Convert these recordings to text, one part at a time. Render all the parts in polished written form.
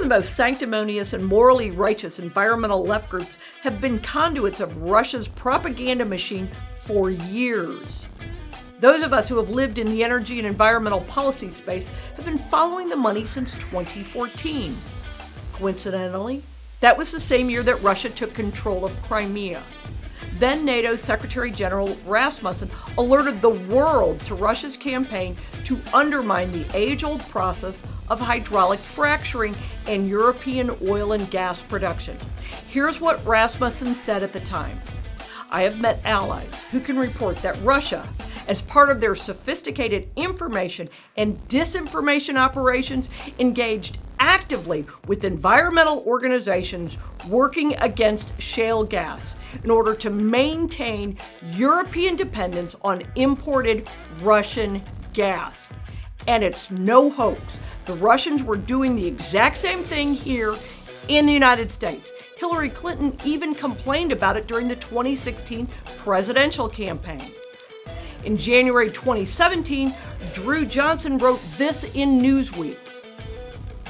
Even both sanctimonious and morally righteous environmental left groups have been conduits of Russia's propaganda machine for years. Those of us who have lived in the energy and environmental policy space have been following the money since 2014. Coincidentally, that was the same year that Russia took control of Crimea. Then NATO Secretary General Rasmussen alerted the world to Russia's campaign to undermine the age-old process of hydraulic fracturing and European oil and gas production. Here's what Rasmussen said at the time. I have met allies who can report that Russia, as part of their sophisticated information and disinformation operations, engaged actively with environmental organizations working against shale gas in order to maintain European dependence on imported Russian gas. And it's no hoax. The Russians were doing the exact same thing here in the United States. Hillary Clinton even complained about it during the 2016 presidential campaign. In January 2017, Drew Johnson wrote this in Newsweek.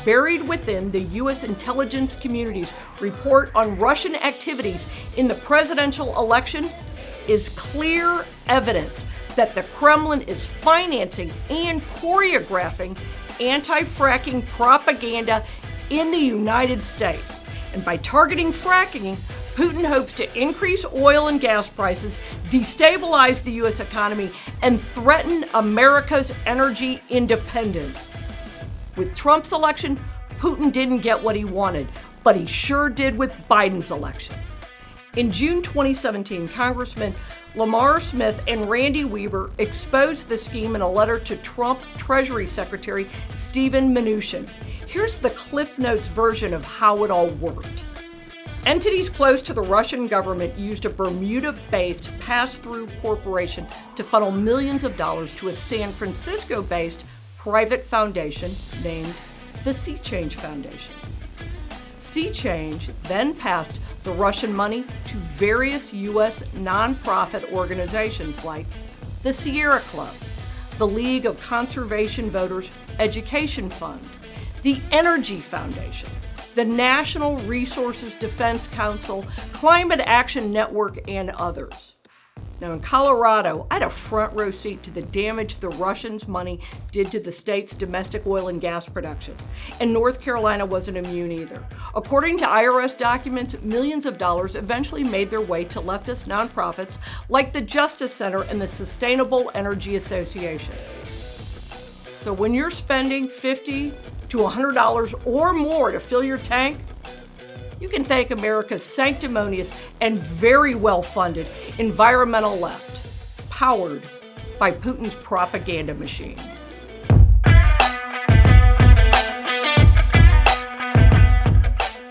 Buried within the U.S. intelligence community's report on Russian activities in the presidential election is clear evidence that the Kremlin is financing and choreographing anti-fracking propaganda in the United States. And by targeting fracking, Putin hopes to increase oil and gas prices, destabilize the U.S. economy, and threaten America's energy independence. With Trump's election, Putin didn't get what he wanted, but he sure did with Biden's election. In June 2017, Congressman Lamar Smith and Randy Weber exposed the scheme in a letter to Trump Treasury Secretary Steven Mnuchin. Here's the Cliff Notes version of how it all worked. Entities close to the Russian government used a Bermuda-based pass-through corporation to funnel millions of dollars to a San Francisco-based private foundation named the Sea Change Foundation. Sea Change then passed the Russian money to various U.S. nonprofit organizations like the Sierra Club, the League of Conservation Voters Education Fund, the Energy Foundation, the National Resources Defense Council, Climate Action Network, and others. Now in Colorado, I had a front row seat to the damage the Russians' money did to the state's domestic oil and gas production. And North Carolina wasn't immune either. According to IRS documents, millions of dollars eventually made their way to leftist nonprofits like the Justice Center and the Sustainable Energy Association. So when you're spending $50 to $100 or more to fill your tank, you can thank America's sanctimonious and very well-funded environmental left, powered by Putin's propaganda machine.